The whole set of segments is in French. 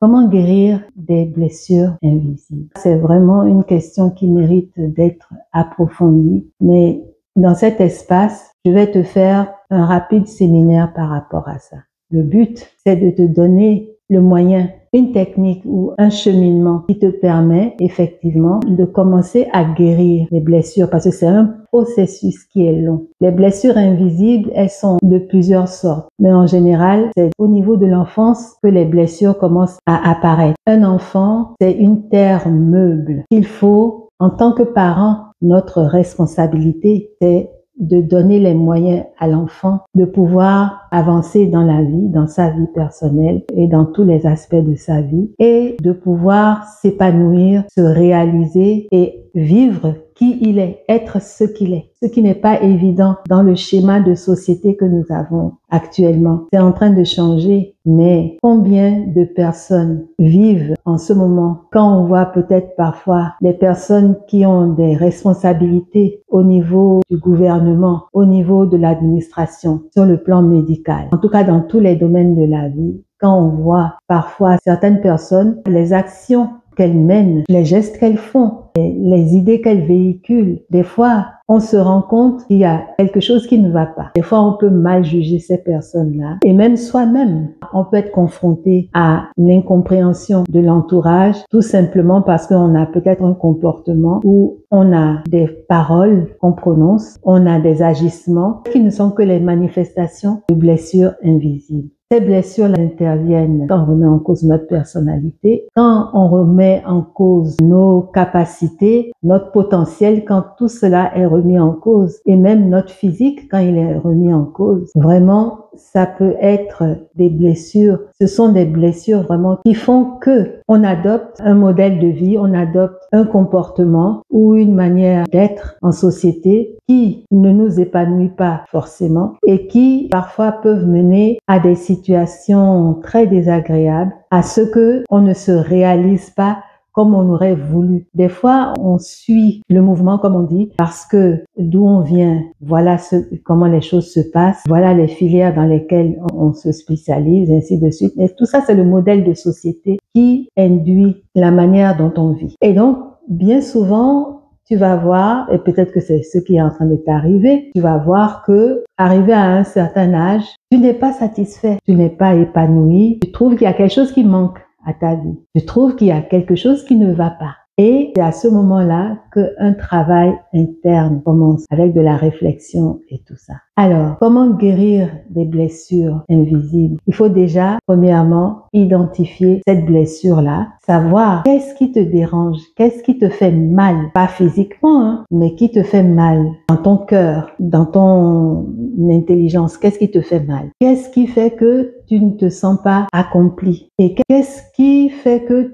Comment guérir des blessures invisibles? C'est vraiment une question qui mérite d'être approfondie, mais dans cet espace, je vais te faire un rapide séminaire par rapport à ça. Le but, c'est de te donner le moyen, une technique ou un cheminement qui te permet effectivement de commencer à guérir les blessures parce que c'est un processus qui est long. Les blessures invisibles, elles sont de plusieurs sortes, mais en général, c'est au niveau de l'enfance que les blessures commencent à apparaître. Un enfant, c'est une terre meuble qu'il faut, en tant que parent, notre responsabilité, c'est de donner les moyens à l'enfant de pouvoir avancer dans la vie, dans sa vie personnelle et dans tous les aspects de sa vie et de pouvoir s'épanouir, se réaliser et vivre qui il est, être ce qu'il est. Ce qui n'est pas évident dans le schéma de société que nous avons actuellement. C'est en train de changer, mais combien de personnes vivent en ce moment quand on voit peut-être parfois des personnes qui ont des responsabilités au niveau du gouvernement, au niveau de l'administration, sur le plan médical, en tout cas dans tous les domaines de la vie, quand on voit parfois certaines personnes, les actions qu'elles mènent, les gestes qu'elles font, les idées qu'elles véhiculent, des fois, on se rend compte qu'il y a quelque chose qui ne va pas. Des fois, on peut mal juger ces personnes-là. Et même soi-même, on peut être confronté à l'incompréhension de l'entourage, tout simplement parce qu'on a peut-être un comportement où on a des paroles qu'on prononce, on a des agissements qui ne sont que les manifestations de blessures invisibles. Ces blessures interviennent quand on remet en cause notre personnalité, quand on remet en cause nos capacités, notre potentiel, quand tout cela est remis en cause, et même notre physique quand il est remis en cause. Vraiment, ça peut être des blessures. Ce sont des blessures vraiment qui font que on adopte un modèle de vie, on adopte un comportement ou une manière d'être en société qui ne nous épanouit pas forcément et qui parfois peuvent mener à des situations très désagréables, à ce que on ne se réalise pas comme on aurait voulu. Des fois, on suit le mouvement, comme on dit, parce que d'où on vient, voilà comment les choses se passent, voilà les filières dans lesquelles on se spécialise, ainsi de suite. Et tout ça, c'est le modèle de société qui induit la manière dont on vit. Et donc, bien souvent, tu vas voir, et peut-être que c'est ce qui est en train de t'arriver, tu vas voir que, arrivé à un certain âge, tu n'es pas satisfait, tu n'es pas épanoui, tu trouves qu'il y a quelque chose qui manque à ta vie. Tu trouves qu'il y a quelque chose qui ne va pas. Et c'est à ce moment-là qu'un travail interne commence avec de la réflexion et tout ça. Alors, comment guérir des blessures invisibles? Il faut déjà, premièrement, identifier cette blessure-là, savoir qu'est-ce qui te dérange, qu'est-ce qui te fait mal, pas physiquement, mais qui te fait mal dans ton cœur, dans ton intelligence, qu'est-ce qui te fait mal? Qu'est-ce qui fait que tu ne te sens pas accompli? Et qu'est-ce qui fait que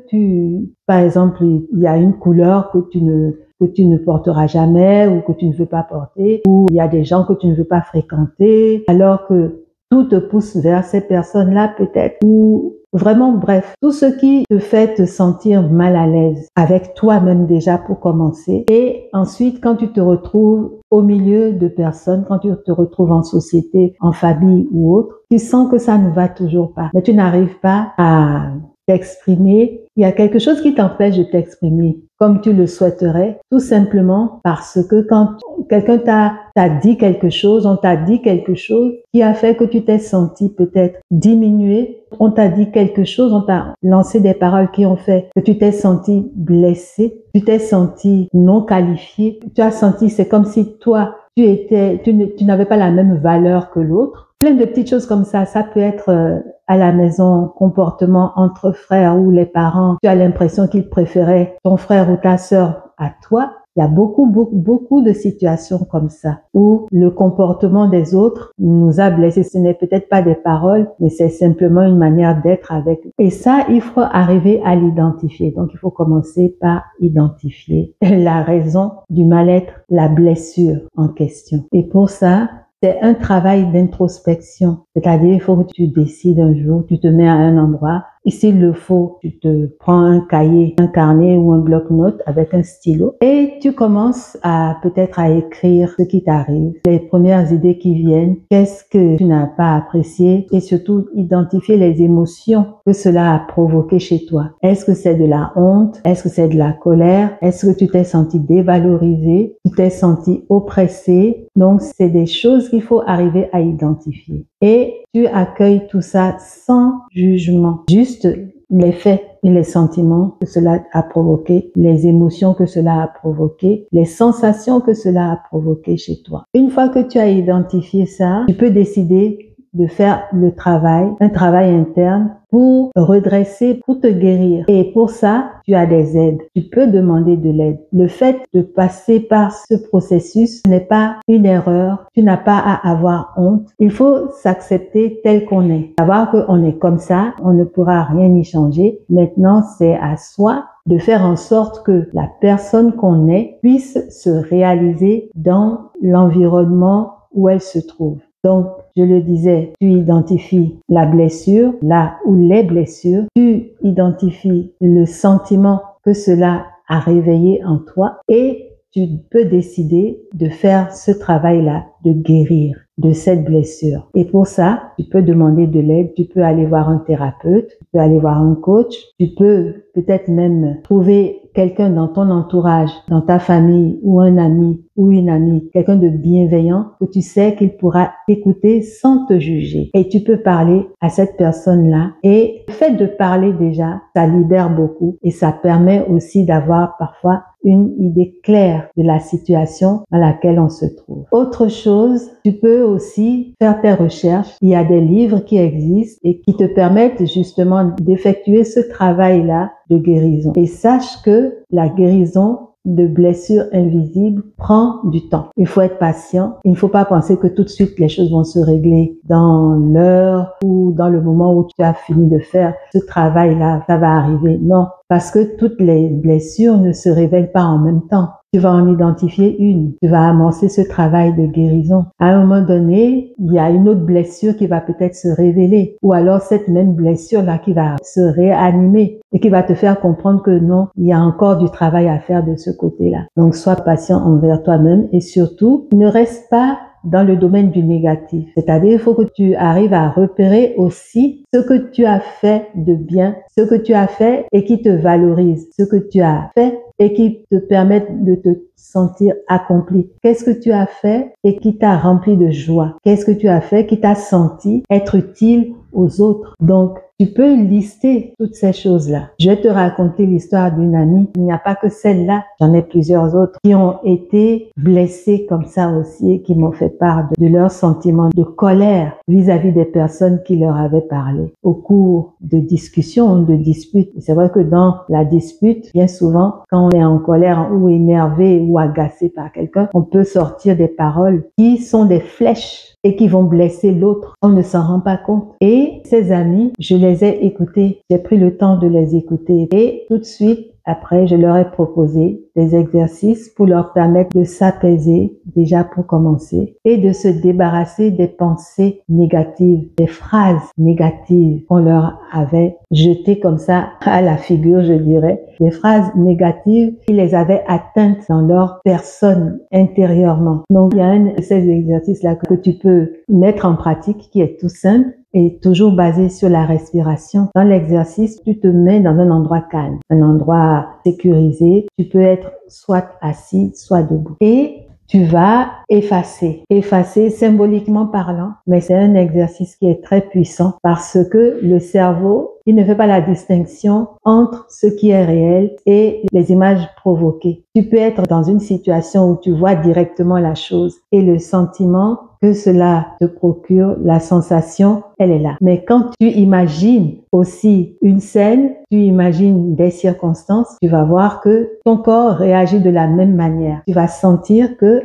par exemple, il y a une couleur que tu ne porteras jamais ou que tu ne veux pas porter, ou il y a des gens que tu ne veux pas fréquenter, alors que tout te pousse vers ces personnes-là peut-être, ou vraiment bref, tout ce qui te fait te sentir mal à l'aise avec toi-même déjà pour commencer. Et ensuite, quand tu te retrouves au milieu de personnes, quand tu te retrouves en société, en famille ou autre, tu sens que ça ne va toujours pas, mais tu n'arrives pas à t'exprimer. Il y a quelque chose qui t'empêche de t'exprimer comme tu le souhaiterais, tout simplement parce que quand quelqu'un t'a dit quelque chose, on t'a dit quelque chose qui a fait que tu t'es senti peut-être diminué, on t'a dit quelque chose, on t'a lancé des paroles qui ont fait que tu t'es senti blessé, tu t'es senti non qualifié, tu as senti, c'est comme si toi, tu n'avais pas la même valeur que l'autre. Plein de petites choses comme ça peut être à la maison, comportement entre frères où les parents, tu as l'impression qu'ils préféraient ton frère ou ta sœur à toi. Il y a beaucoup de situations comme ça où le comportement des autres nous a blessés. Ce n'est peut-être pas des paroles, mais c'est simplement une manière d'être avec eux. Et ça, il faut arriver à l'identifier. Donc, il faut commencer par identifier la raison du mal-être, la blessure en question. Et pour ça, c'est un travail d'introspection. C'est-à-dire, il faut que tu décides un jour, tu te mets à un endroit Et s'il le faut, tu te prends un cahier, un carnet ou un bloc-notes avec un stylo et tu commences à peut-être à écrire ce qui t'arrive, les premières idées qui viennent, qu'est-ce que tu n'as pas apprécié et surtout identifier les émotions que cela a provoqué chez toi. Est-ce que c'est de la honte? Est-ce que c'est de la colère? Est-ce que tu t'es senti dévalorisé? Tu t'es senti oppressé? Donc, c'est des choses qu'il faut arriver à identifier. Et tu accueilles tout ça sans jugement, juste les faits et les sentiments que cela a provoqué, les émotions que cela a provoqué, les sensations que cela a provoqué chez toi. Une fois que tu as identifié ça, tu peux décider de faire le travail, un travail interne pour redresser, pour te guérir. Et pour ça, tu as des aides. Tu peux demander de l'aide. Le fait de passer par ce processus n'est pas une erreur. Tu n'as pas à avoir honte. Il faut s'accepter tel qu'on est. Savoir qu'on est comme ça, on ne pourra rien y changer. Maintenant, c'est à soi de faire en sorte que la personne qu'on est puisse se réaliser dans l'environnement où elle se trouve. Donc, je le disais, tu identifies la blessure, là où les blessures, tu identifies le sentiment que cela a réveillé en toi et tu peux décider de faire ce travail-là, de guérir de cette blessure. Et pour ça, tu peux demander de l'aide, tu peux aller voir un thérapeute, tu peux aller voir un coach, tu peux peut-être même trouver quelqu'un dans ton entourage, dans ta famille ou un ami ou une amie, quelqu'un de bienveillant que tu sais qu'il pourra écouter sans te juger. Et tu peux parler à cette personne-là. Et le fait de parler déjà, ça libère beaucoup et ça permet aussi d'avoir parfois une idée claire de la situation dans laquelle on se trouve. Autre chose, tu peux aussi faire tes recherches. Il y a des livres qui existent et qui te permettent justement d'effectuer ce travail-là de guérison. Et sache que la guérison de blessures invisibles prend du temps. Il faut être patient. Il ne faut pas penser que tout de suite les choses vont se régler dans l'heure ou dans le moment où tu as fini de faire ce travail-là, ça va arriver. Non, parce que toutes les blessures ne se révèlent pas en même temps. Tu vas en identifier une, tu vas amorcer ce travail de guérison. À un moment donné, il y a une autre blessure qui va peut-être se révéler, ou alors cette même blessure-là qui va se réanimer et qui va te faire comprendre que non, il y a encore du travail à faire de ce côté-là. Donc, sois patient envers toi-même et surtout, ne reste pas dans le domaine du négatif. C'est-à-dire, il faut que tu arrives à repérer aussi ce que tu as fait de bien, ce que tu as fait et qui te valorise, ce que tu as fait et qui te permettent de te sentir accompli. Qu'est-ce que tu as fait et qui t'a rempli de joie? Qu'est-ce que tu as fait qui t'a senti être utile aux autres? Donc, tu peux lister toutes ces choses-là. Je vais te raconter l'histoire d'une amie. Il n'y a pas que celle-là. J'en ai plusieurs autres qui ont été blessées comme ça aussi et qui m'ont fait part de leurs sentiments de colère vis-à-vis des personnes qui leur avaient parlé au cours de discussions, de disputes. C'est vrai que dans la dispute, bien souvent, quand on est en colère ou énervé ou agacé par quelqu'un, on peut sortir des paroles qui sont des flèches et qui vont blesser l'autre. On ne s'en rend pas compte. Et ces amis, je les ai écoutés. J'ai pris le temps de les écouter. Et tout de suite, après, je leur ai proposé des exercices pour leur permettre de s'apaiser, déjà pour commencer, et de se débarrasser des pensées négatives, des phrases négatives qu'on leur avait jetées comme ça à la figure, je dirais, des phrases négatives qui les avaient atteintes dans leur personne intérieurement. Donc, il y a un de ces exercices-là que tu peux mettre en pratique qui est tout simple et toujours basé sur la respiration. Dans l'exercice, tu te mets dans un endroit calme, un endroit sécurisé. Tu peux être soit assis, soit debout. Et tu vas effacer symboliquement parlant, mais c'est un exercice qui est très puissant parce que le cerveau, il ne fait pas la distinction entre ce qui est réel et les images provoquées. Tu peux être dans une situation où tu vois directement la chose et le sentiment que cela te procure, la sensation, elle est là. Mais quand tu imagines aussi une scène, tu imagines des circonstances, tu vas voir que ton corps réagit de la même manière. Tu vas sentir que,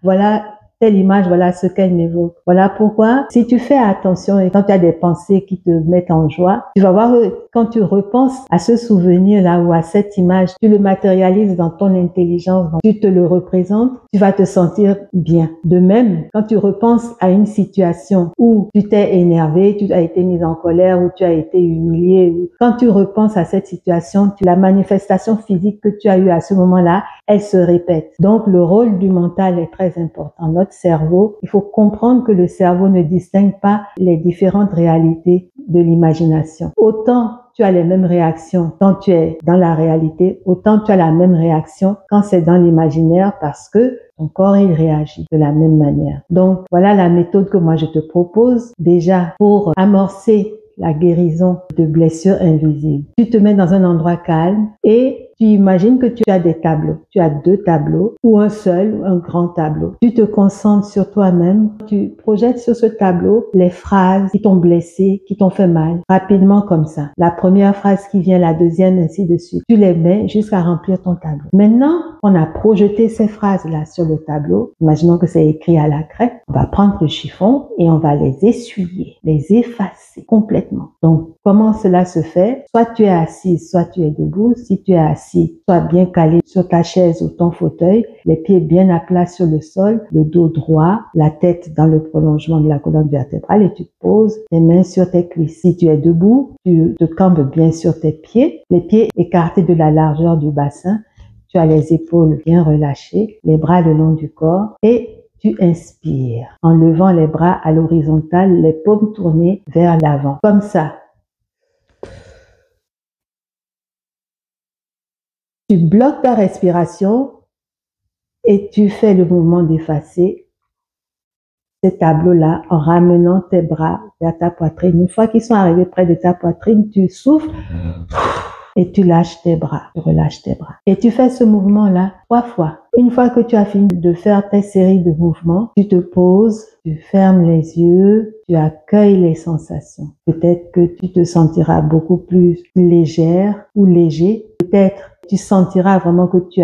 voilà telle image, voilà ce qu'elle m'évoque. Voilà pourquoi, si tu fais attention et quand tu as des pensées qui te mettent en joie, tu vas voir que quand tu repenses à ce souvenir-là ou à cette image, tu le matérialises dans ton intelligence, tu te le représentes, tu vas te sentir bien. De même, quand tu repenses à une situation où tu t'es énervé, tu as été mis en colère ou tu as été humilié, quand tu repenses à cette situation, la manifestation physique que tu as eue à ce moment-là, elle se répète. Donc, le rôle du mental est très important. Notre cerveau, il faut comprendre que le cerveau ne distingue pas les différentes réalités de l'imagination. Autant tu as les mêmes réactions quand tu es dans la réalité, autant tu as la même réaction quand c'est dans l'imaginaire parce que ton corps, il réagit de la même manière. Donc, voilà la méthode que moi je te propose déjà pour amorcer la guérison de blessures invisibles. Tu te mets dans un endroit calme et tu imagines que tu as des tableaux. Tu as 2 tableaux ou un seul ou un grand tableau. Tu te concentres sur toi-même. Tu projettes sur ce tableau les phrases qui t'ont blessé, qui t'ont fait mal, rapidement comme ça. La première phrase qui vient, la deuxième, ainsi de suite. Tu les mets jusqu'à remplir ton tableau. Maintenant, on a projeté ces phrases-là sur le tableau. Imaginons que c'est écrit à la craie. On va prendre le chiffon et on va les essuyer, les effacer complètement. Donc, comment cela se fait? Soit tu es assis, soit tu es debout. Si tu es assis, sois bien calé sur ta chaise ou ton fauteuil, les pieds bien à plat sur le sol, le dos droit, la tête dans le prolongement de la colonne vertébrale et tu te poses tes mains sur tes cuisses. Si tu es debout, tu te campes bien sur tes pieds, les pieds écartés de la largeur du bassin, tu as les épaules bien relâchées, les bras le long du corps et tu inspires en levant les bras à l'horizontale, les paumes tournées vers l'avant. Comme ça. Tu bloques ta respiration et tu fais le mouvement d'effacer ces tableaux-là en ramenant tes bras vers ta poitrine. Une fois qu'ils sont arrivés près de ta poitrine, tu souffles et tu lâches tes bras, tu relâches tes bras. Et tu fais ce mouvement-là 3 fois. Une fois que tu as fini de faire tes séries de mouvements, tu te poses, tu fermes les yeux, tu accueilles les sensations. Peut-être que tu te sentiras beaucoup plus légère ou léger. Peut-être tu sentiras vraiment que tu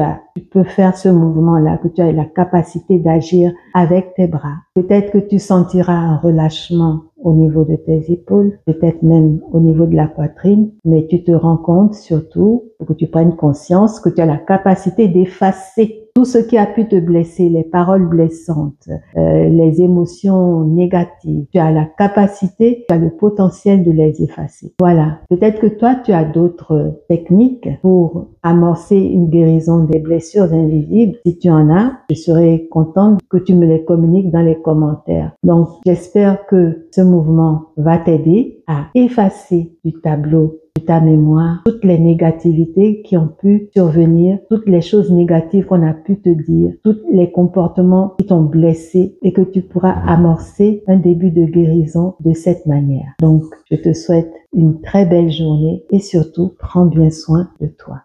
peux faire ce mouvement-là, que tu as la capacité d'agir avec tes bras. Peut-être que tu sentiras un relâchement au niveau de tes épaules, peut-être même au niveau de la poitrine, mais tu te rends compte surtout, que tu prennes conscience que tu as la capacité d'effacer tout ce qui a pu te blesser, les paroles blessantes, les émotions négatives. Tu as la capacité, tu as le potentiel de les effacer. Voilà. Peut-être que toi, tu as d'autres techniques pour amorcer une guérison des blessures invisibles. Si tu en as, je serais contente que tu me les communiques dans les commentaires. Donc, j'espère que ce mouvement va t'aider à effacer du tableau de ta mémoire toutes les négativités qui ont pu survenir, toutes les choses négatives qu'on a pu te dire, tous les comportements qui t'ont blessé et que tu pourras amorcer un début de guérison de cette manière. Donc, je te souhaite une très belle journée et surtout, prends bien soin de toi.